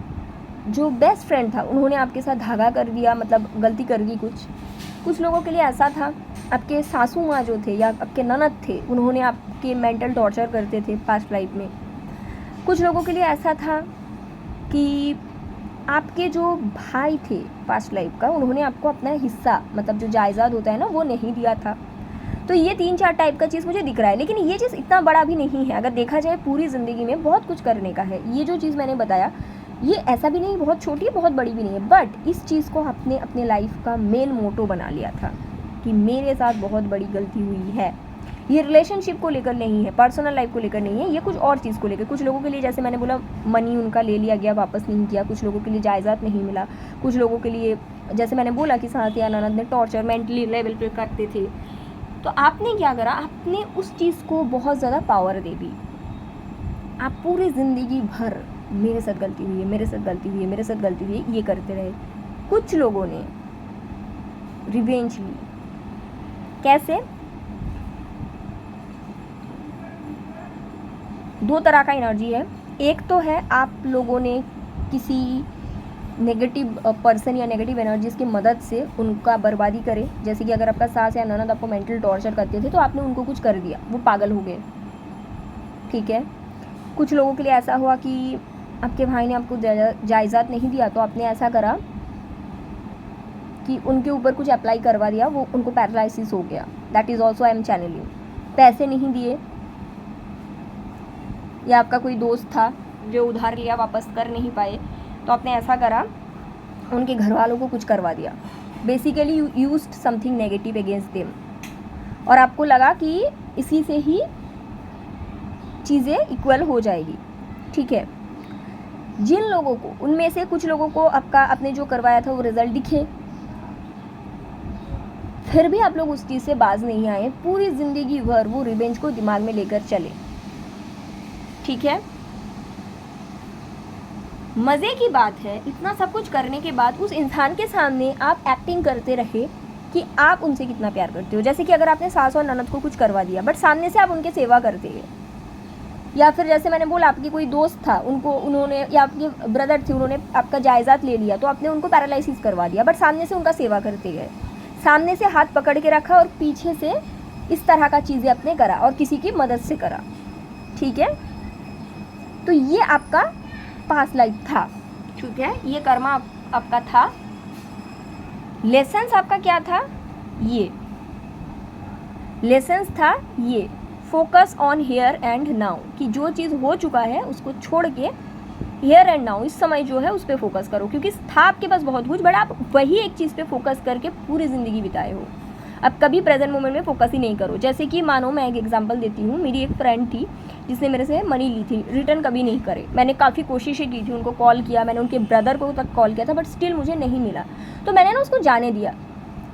जो बेस्ट फ्रेंड था उन्होंने आपके साथ धागा कर दिया, मतलब गलती कर दी कुछ लोगों के लिए ऐसा था आपके सासू माँ जो थे या आपके ननद थे उन्होंने आपके मेंटल टॉर्चर करते थे पास्ट लाइफ में। कुछ लोगों के लिए ऐसा था कि आपके जो भाई थे पास्ट लाइफ का उन्होंने आपको अपना हिस्सा, मतलब जो जायदाद होता है ना, वो नहीं दिया था। तो ये 3-4 टाइप का चीज़ मुझे दिख रहा है, लेकिन ये चीज़ इतना बड़ा भी नहीं है। अगर देखा जाए पूरी ज़िंदगी में बहुत कुछ करने का है। ये जो चीज़ मैंने बताया ये ऐसा भी नहीं बहुत छोटी है बहुत बड़ी भी नहीं है, बट इस चीज़ को आपने अपने लाइफ का मेन मोटो बना लिया था कि मेरे साथ बहुत बड़ी गलती हुई है। ये रिलेशनशिप को लेकर नहीं है, पर्सनल लाइफ को लेकर नहीं है, ये कुछ और चीज़ को लेकर। कुछ लोगों के लिए जैसे मैंने बोला मनी उनका ले लिया गया, वापस नहीं किया। कुछ लोगों के लिए जायदाद नहीं मिला। कुछ लोगों के लिए जैसे मैंने बोला कि साथ या ननद ने टॉर्चर मेंटली लेवल पे करते थे। तो आपने क्या करा, आपने उस चीज़ को बहुत ज़्यादा पावर दे दी। आप पूरी ज़िंदगी भर मेरे साथ गलती हुई है, मेरे साथ गलती हुई है, मेरे साथ गलती हुई है, ये करते रहे। कुछ लोगों ने रिवेंज ली। कैसे? 2 तरह का एनर्जी है। एक तो है आप लोगों ने किसी नेगेटिव पर्सन या नेगेटिव एनर्जीज़ की मदद से उनका बर्बादी करे। जैसे कि अगर आपका सास या ननद आपको मेंटल टॉर्चर करते थे तो आपने उनको कुछ कर दिया, वो पागल हो गए, ठीक है। कुछ लोगों के लिए ऐसा हुआ कि आपके भाई ने आपको जायदाद नहीं दिया तो आपने ऐसा करा कि उनके ऊपर कुछ अप्लाई करवा दिया, वो उनको पैरालिसिस हो गया। That is also I am channelling. पैसे नहीं दिए, या आपका कोई दोस्त था जो उधार लिया वापस कर नहीं पाए तो आपने ऐसा करा उनके घर वालों को कुछ करवा दिया। Basically you used something negative against them, और आपको लगा कि इसी से ही चीज़ें इक्वल हो जाएगी, ठीक है। जिन लोगों को, उनमें से कुछ लोगों को आपने जो करवाया था वो रिजल्ट दिखे, फिर भी आप लोग उस चीज़ से बाज नहीं आए। पूरी ज़िंदगी भर वो रिवेंज को दिमाग में लेकर चले, ठीक है। मज़े की बात है, इतना सब कुछ करने के बाद उस इंसान के सामने आप एक्टिंग करते रहे कि आप उनसे कितना प्यार करते हो। जैसे कि अगर आपने सास और ननद को कुछ करवा दिया बट सामने से आप उनके सेवा करते हैं, या फिर जैसे मैंने बोला आपकी कोई दोस्त था उन्होंने या आपके ब्रदर थे उन्होंने आपका जायदाद ले लिया तो आपने उनको पैरालिसिस करवा दिया, बट सामने से उनका सेवा करते गए, सामने से हाथ पकड़ के रखा और पीछे से इस तरह का चीज़ें आपने करा और किसी की मदद से करा, ठीक है। तो ये आपका पास्ट लाइफ था, ठीक है। ये कर्मा आपका था। लेसन्स आपका क्या था? ये लेसन्स था, ये focus on here and now, कि जो चीज़ हो चुका है उसको छोड़ के हियर एंड नाउ, इस समय जो है उस पर फोकस करो, क्योंकि था आपके पास बहुत कुछ बट आप वही एक चीज़ पे फोकस करके पूरी ज़िंदगी बिताए हो। अब कभी प्रेजेंट मोमेंट में फोकस ही नहीं करो। जैसे कि मानो मैं एक एग्जांपल देती हूँ, मेरी एक फ्रेंड थी जिसने मेरे से मनी ली थी, रिटर्न कभी नहीं करे। मैंने काफ़ी कोशिशें की थी, उनको कॉल किया, मैंने उनके ब्रदर को तक कॉल किया था बट स्टिल मुझे नहीं मिला, तो मैंने ना उसको जाने दिया।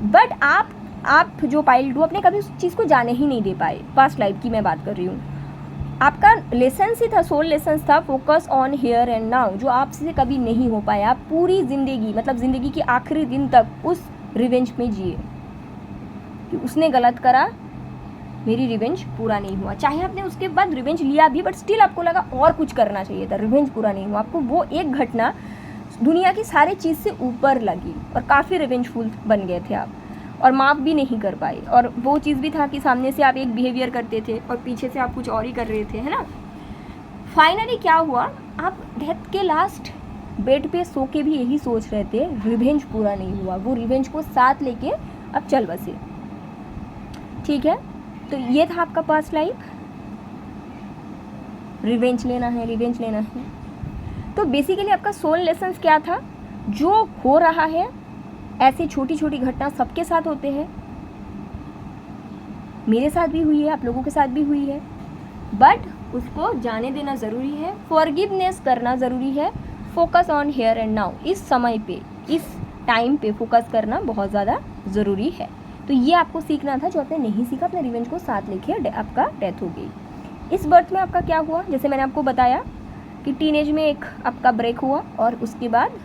बट आप जो पाइल डू अपने कभी उस चीज़ को जाने ही नहीं दे पाए। पास्ट लाइफ की मैं बात कर रही हूँ। आपका लेसन्स ही था, सोल लेसन्स था, focus on here and now, जो आपसे कभी नहीं हो पाया। आप पूरी ज़िंदगी, मतलब ज़िंदगी के आखिरी दिन तक उस रिवेंज में जिए कि उसने गलत करा, मेरी रिवेंज पूरा नहीं हुआ। चाहे आपने उसके बाद रिवेंज लिया भी बट स्टिल आपको लगा और कुछ करना चाहिए था, रिवेंज पूरा नहीं हुआ। आपको वो एक घटना दुनिया की सारी चीज़ से ऊपर लगी और काफ़ी रिवेंजफुल बन गए थे आप, और माफ़ भी नहीं कर पाए। और वो चीज़ भी था कि सामने से आप एक बिहेवियर करते थे और पीछे से आप कुछ और ही कर रहे थे, है ना। फाइनली क्या हुआ, आप डेथ के लास्ट बेड पे सो के भी यही सोच रहे थे, रिवेंज पूरा नहीं हुआ। वो रिवेंज को साथ लेके अब चल बसे, ठीक है। तो ये था आपका पास्ट लाइफ, रिवेंज लेना है, रिवेंज लेना है। तो बेसिकली आपका सोल लेसन्स क्या था, जो हो रहा है ऐसी छोटी छोटी घटना सबके साथ होते हैं, मेरे साथ भी हुई है, आप लोगों के साथ भी हुई है, बट उसको जाने देना ज़रूरी है, फॉरगिवनेस करना ज़रूरी है, focus on here and now, इस समय पे, इस टाइम पे फोकस करना बहुत ज़्यादा ज़रूरी है। तो ये आपको सीखना था, जो आपने नहीं सीखा, अपने रिवेंज को साथ लेके आपका डेथ हो गई। इस बर्थ में आपका क्या हुआ, जैसे मैंने आपको बताया कि टीनेज में एक आपका ब्रेक हुआ और उसके बाद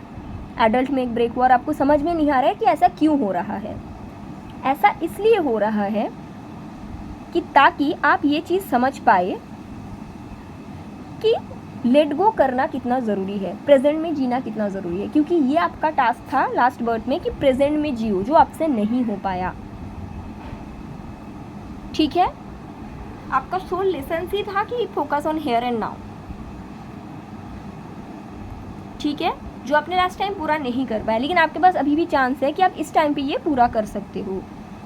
एडल्ट में एक ब्रेक हुआ, और आपको समझ में नहीं आ रहा है कि ऐसा क्यों हो रहा है। ऐसा इसलिए हो रहा है कि ताकि आप ये चीज़ समझ पाए कि लेट गो करना कितना ज़रूरी है, प्रेजेंट में जीना कितना ज़रूरी है, क्योंकि ये आपका टास्क था लास्ट बर्थ में कि प्रेजेंट में जियो जो आपसे नहीं हो पाया। ठीक है, आपका सोल लेसन ही था कि focus on here and now. ठीक है, जो आपने लास्ट टाइम पूरा नहीं कर पाया, लेकिन आपके पास अभी भी चांस है कि आप इस टाइम पे ये पूरा कर सकते हो।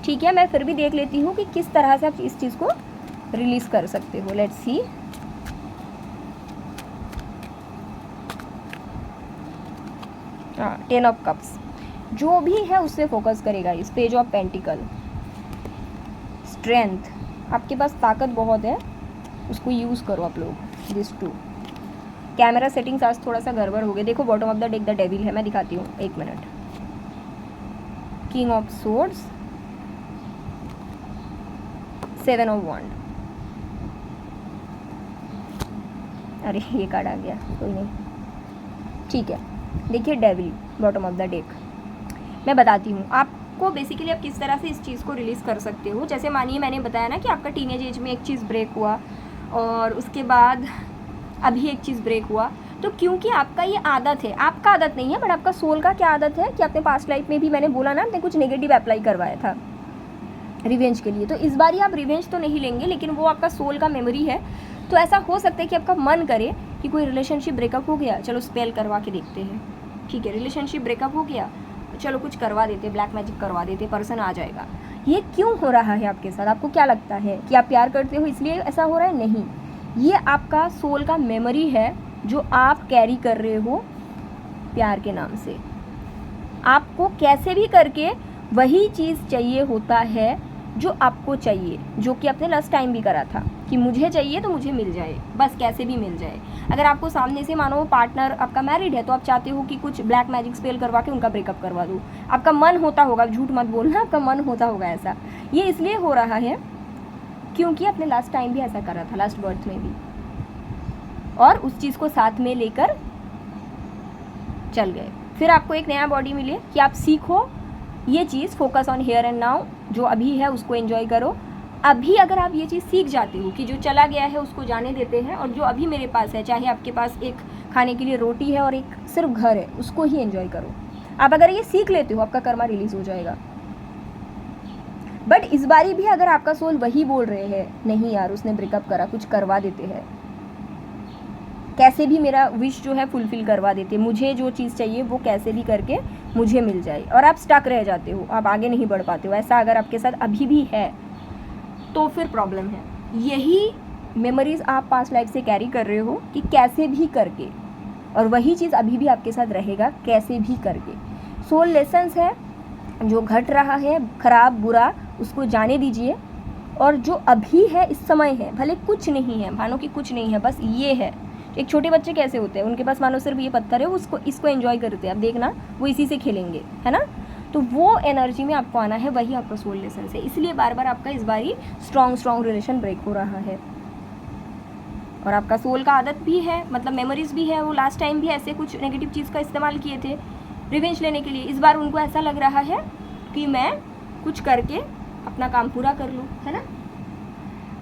ठीक है, मैं फिर भी देख लेती हूँ कि किस तरह से आप इस चीज़ को रिलीज़ कर सकते हो। Let's see. Ten of cups जो भी है उससे फोकस करेगा इस पेज ऑफ पेंटिकल। स्ट्रेंथ, आपके पास ताकत बहुत है, उसको यूज़ करो आप लोग। This to. कैमरा सेटिंग्स आज थोड़ा सा गड़बड़ हो गए। देखो bottom of the deck the devil है, मैं दिखाती हूँ, एक minute. King of swords, seven of wand. अरे ये कार्ड आ गया, कोई नहीं। ठीक है, देखिए devil bottom of the deck. मैं बताती हूँ आपको बेसिकली आप किस तरह से इस चीज़ को रिलीज़ कर सकते हो। जैसे मानिए मैंने बताया ना कि आपका टीनेज एज में एक चीज़ ब्रेक हुआ और उसके बाद अभी एक चीज़ ब्रेक हुआ, तो क्योंकि आपका ये आदत है, आपका आदत नहीं है बट आपका सोल का क्या आदत है कि आपने पास्ट लाइफ में भी, मैंने बोला ना, आपने कुछ नेगेटिव अप्लाई करवाया था रिवेंज के लिए, तो इस बार ही आप रिवेंज तो नहीं लेंगे, लेकिन वो आपका सोल का मेमोरी है। तो ऐसा हो सकता है कि आपका मन करे कि कोई रिलेशनशिप ब्रेकअप हो गया, चलो स्पेल करवा के देखते हैं। ठीक है, रिलेशनशिप ब्रेकअप हो गया, चलो कुछ करवा देते, ब्लैक मैजिक करवा देते, पर्सन आ जाएगा। ये क्यों हो रहा है आपके साथ? आपको क्या लगता है कि आप प्यार करते हो इसलिए ऐसा हो रहा है? नहीं, ये आपका सोल का मेमोरी है जो आप कैरी कर रहे हो प्यार के नाम से। आपको कैसे भी करके वही चीज़ चाहिए होता है जो आपको चाहिए, जो कि आपने लास्ट टाइम भी करा था कि मुझे चाहिए तो मुझे मिल जाए, बस कैसे भी मिल जाए। अगर आपको सामने से मानो पार्टनर आपका मैरिड है तो आप चाहते हो कि कुछ ब्लैक मैजिक स्पेल करवा के उनका ब्रेकअप करवा दो। आपका मन होता होगा, झूठ मत बोलना, आपका मन होता होगा ऐसा। ये इसलिए हो रहा है क्योंकि आपने लास्ट टाइम भी ऐसा करा था, लास्ट बर्थ में भी, और उस चीज़ को साथ में लेकर चल गए। फिर आपको एक नया बॉडी मिले कि आप सीखो ये चीज़, focus on here and now, जो अभी है उसको एंजॉय करो। अभी अगर आप ये चीज़ सीख जाते हो कि जो चला गया है उसको जाने देते हैं, और जो अभी मेरे पास है, चाहे आपके पास एक खाने के लिए रोटी है और एक सिर्फ घर है, उसको ही एंजॉय करो। आप अगर ये सीख लेते हो आपका कर्मा रिलीज हो जाएगा। बट इस बारी भी अगर आपका सोल वही बोल रहे हैं, नहीं यार उसने ब्रेकअप करा, कुछ करवा देते हैं, कैसे भी मेरा विश जो है फुलफिल करवा देते, मुझे जो चीज़ चाहिए वो कैसे भी करके मुझे मिल जाए, और आप स्टक रह जाते हो, आप आगे नहीं बढ़ पाते हो, ऐसा अगर आपके साथ अभी भी है तो फिर प्रॉब्लम है। यही मेमोरीज आप पास्ट लाइफ से कैरी कर रहे हो कि कैसे भी करके, और वही चीज़ अभी भी आपके साथ रहेगा कैसे भी करके। सोल लेसन्स है, जो घट रहा है खराब बुरा उसको जाने दीजिए, और जो अभी है इस समय है, भले कुछ नहीं है, मानो कि कुछ नहीं है, बस ये है। एक छोटे बच्चे कैसे होते हैं, उनके पास मानो सिर्फ ये पत्थर है, उसको इसको एंजॉय करते हैं, आप देखना वो इसी से खेलेंगे, है ना। तो वो एनर्जी में आपको आना है, वही आपका सोल लेसन है। इसलिए बार बार आपका इस बारी स्ट्रॉन्ग रिलेशन ब्रेक हो रहा है, और आपका सोल का आदत भी है, मतलब मेमोरीज भी है, वो लास्ट टाइम भी ऐसे कुछ नेगेटिव चीज़ का इस्तेमाल किए थे रिवेंज लेने के लिए। इस बार उनको ऐसा लग रहा है कि मैं कुछ करके अपना काम पूरा कर लूँ, है ना।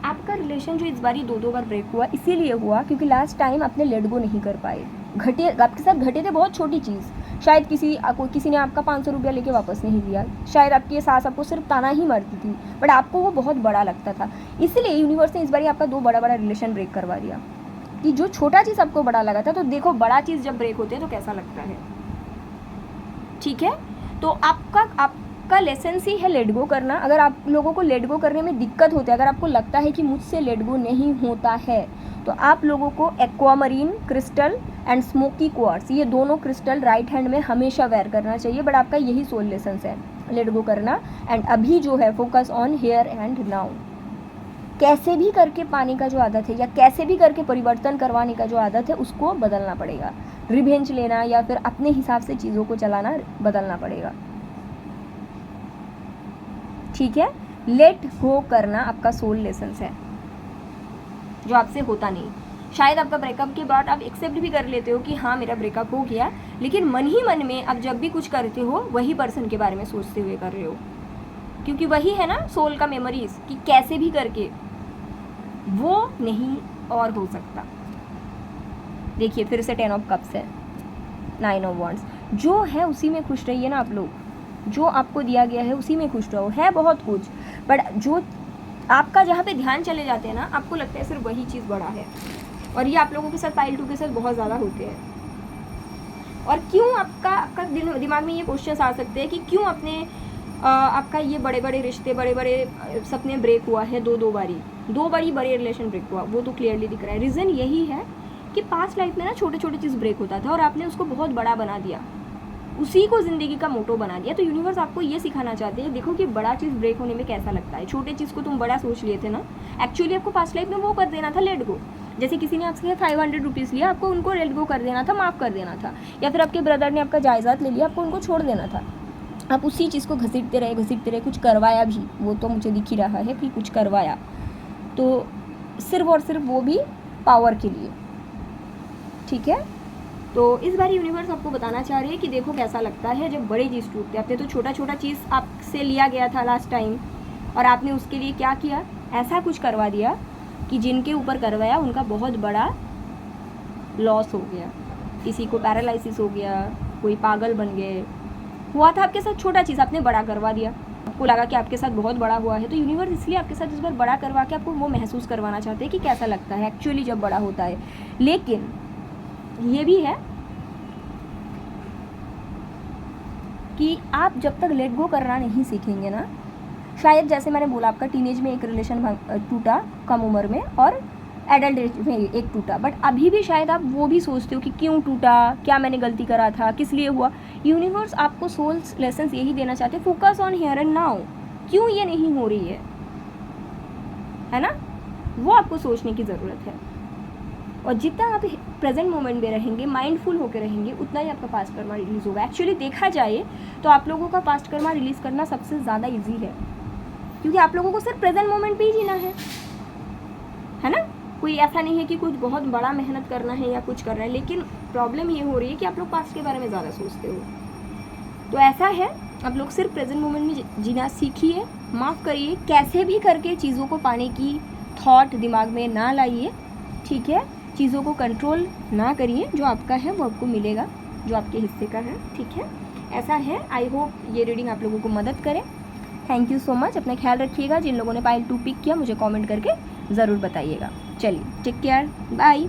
आपका रिलेशन जो इस बारी दो बार ब्रेक हुआ इसीलिए हुआ क्योंकि लास्ट टाइम आपने लेट गो नहीं कर पाए। घटे आपके साथ घटे थे बहुत छोटी चीज़, शायद किसी ने आपका 500 रुपया लेके वापस नहीं दिया, शायद आपकी सास आपको सिर्फ ताना ही मारती थी, बट आपको वो बहुत बड़ा लगता था। इसलिए यूनिवर्स ने इस बारी आपका 2 बड़ा रिलेशन ब्रेक करवा दिया कि जो छोटा चीज़ आपको बड़ा लगा था, तो देखो बड़ा चीज़ जब ब्रेक होते हैं तो कैसा लगता है। ठीक है, तो आपका लेसन ही है लेट गो करना। अगर आप लोगों को लेट गो करने में दिक्कत होती है, अगर आपको लगता है कि मुझसे लेट गो नहीं होता है, तो आप लोगों को aquamarine crystal and smoky quartz, ये दोनों क्रिस्टल राइट हैंड में हमेशा वेयर करना चाहिए। बट आपका यही सोल लेसन है, लेट गो करना। एंड अभी जो है focus on here and now. कैसे भी करके पाने का जो आदत है, या कैसे भी करके परिवर्तन करवाने का जो आदत है, उसको बदलना पड़ेगा। रिवेंज लेना या फिर अपने हिसाब से चीज़ों को चलाना बदलना पड़ेगा। ठीक है, लेट गो करना आपका सोल लेसन है, जो आपसे होता नहीं। शायद आपका ब्रेकअप के बाद आप एक्सेप्ट भी कर लेते हो कि हाँ मेरा ब्रेकअप हो गया, लेकिन मन ही मन में आप जब भी कुछ करते हो वही पर्सन के बारे में सोचते हुए कर रहे हो, क्योंकि वही है ना सोल का मेमोरीज, कि कैसे भी करके वो नहीं और हो सकता। देखिए फिर से 10 ऑफ कप्स है, 9 ऑफ वॉन्ड्स। जो है उसी में खुश रहिए ना आप लोग, जो आपको दिया गया है उसी में खुश रहो। है बहुत कुछ, बट जो आपका जहाँ पे ध्यान चले जाते हैं ना, आपको लगता है सिर्फ वही चीज़ बड़ा है। और ये आप लोगों के साथ पाइल 2 के साथ बहुत ज़्यादा होते हैं। और क्यों आपका दिमाग में ये क्वेश्चन आ सकते हैं कि क्यों आपका ये बड़े बड़े रिश्ते, बड़े बड़े सपने ब्रेक हुआ है, दो बारी बड़े रिलेशन ब्रेक हुआ, वो तो क्लियरली दिख रहा है। रीज़न यही है कि पास्ट लाइफ में ना छोटे छोटे चीज़ ब्रेक होता था और आपने उसको बहुत बड़ा बना दिया, उसी को ज़िंदगी का मोटो बना दिया। तो यूनिवर्स आपको ये सिखाना चाहते हैं, देखो कि बड़ा चीज़ ब्रेक होने में कैसा लगता है। छोटे चीज़ को तुम बड़ा सोच लिए थे ना, एक्चुअली आपको पास्ट लाइफ में वो कर देना था, लेट गो। जैसे किसी ने आपसे 500 रुपीज़ लिया, आपको उनको लेट गो कर देना था, माफ़ कर देना था। या फिर आपके ब्रदर ने आपका जायदाद ले लिया, आपको उनको छोड़ देना था। आप उसी चीज़ को घसीटते रहे, कुछ करवाया भी, वो तो मुझे दिख ही रहा है कि कुछ करवाया, तो सिर्फ और सिर्फ वो भी पावर के लिए। ठीक है, तो इस बार यूनिवर्स आपको बताना चाह रही है कि देखो कैसा लगता है जब बड़ी चीज़ टूटती है। आपने तो छोटा छोटा चीज़ आपसे लिया गया था लास्ट टाइम, और आपने उसके लिए क्या किया, ऐसा कुछ करवा दिया कि जिनके ऊपर करवाया उनका बहुत बड़ा लॉस हो गया। किसी को पैरालिसिस हो गया, कोई पागल बन गए। हुआ था आपके साथ छोटा चीज़, आपने बड़ा करवा दिया। आपको लगा कि आपके साथ बहुत बड़ा हुआ है, तो यूनिवर्स इसलिए आपके साथ इस बार बड़ा करवा के आपको वो महसूस करवाना चाहते हैं कि कैसा लगता है एक्चुअली जब बड़ा होता है। लेकिन ये भी है कि आप जब तक लेट गो करना नहीं सीखेंगे ना, शायद जैसे मैंने बोला आपका टीनेज में एक रिलेशन टूटा कम उम्र में, और एडल्ट एज में एक टूटा, बट अभी भी शायद आप वो भी सोचते हो कि क्यों टूटा, क्या मैंने गलती करा था, किस लिए हुआ। यूनिवर्स आपको सोल लेसन्स यही देना चाहते हैं, focus on here and now. क्यों ये नहीं हो रही है ना, वो आपको सोचने की ज़रूरत है। और जितना आप प्रेजेंट मोमेंट में रहेंगे, माइंडफुल होकर रहेंगे, उतना ही आपका पास्ट कर्मा रिलीज़ होगा। एक्चुअली देखा जाए तो आप लोगों का पास्ट कर्मा रिलीज़ करना सबसे ज़्यादा ईजी है, क्योंकि आप लोगों को सिर्फ प्रेजेंट मोमेंट पे ही जीना है ना। कोई ऐसा नहीं है कि कुछ बहुत बड़ा मेहनत करना है या कुछ करना है। लेकिन प्रॉब्लम ये हो रही है कि आप लोग पास्ट के बारे में ज़्यादा सोचते हो। तो ऐसा है, आप लोग सिर्फ प्रेजेंट मोमेंट में जीना सीखिए, माफ़ करिए, कैसे भी करके चीज़ों को पाने की थॉट दिमाग में ना लाइए। ठीक है, चीज़ों को कंट्रोल ना करिए, जो आपका है वो आपको मिलेगा, जो आपके हिस्से का है। ठीक है, ऐसा है। आई होप ये रीडिंग आप लोगों को मदद करे। थैंक यू सो मच, अपना ख्याल रखिएगा। जिन लोगों ने पाइल 2 पिक किया मुझे कमेंट करके ज़रूर बताइएगा। चलिए, टेक केयर, बाय।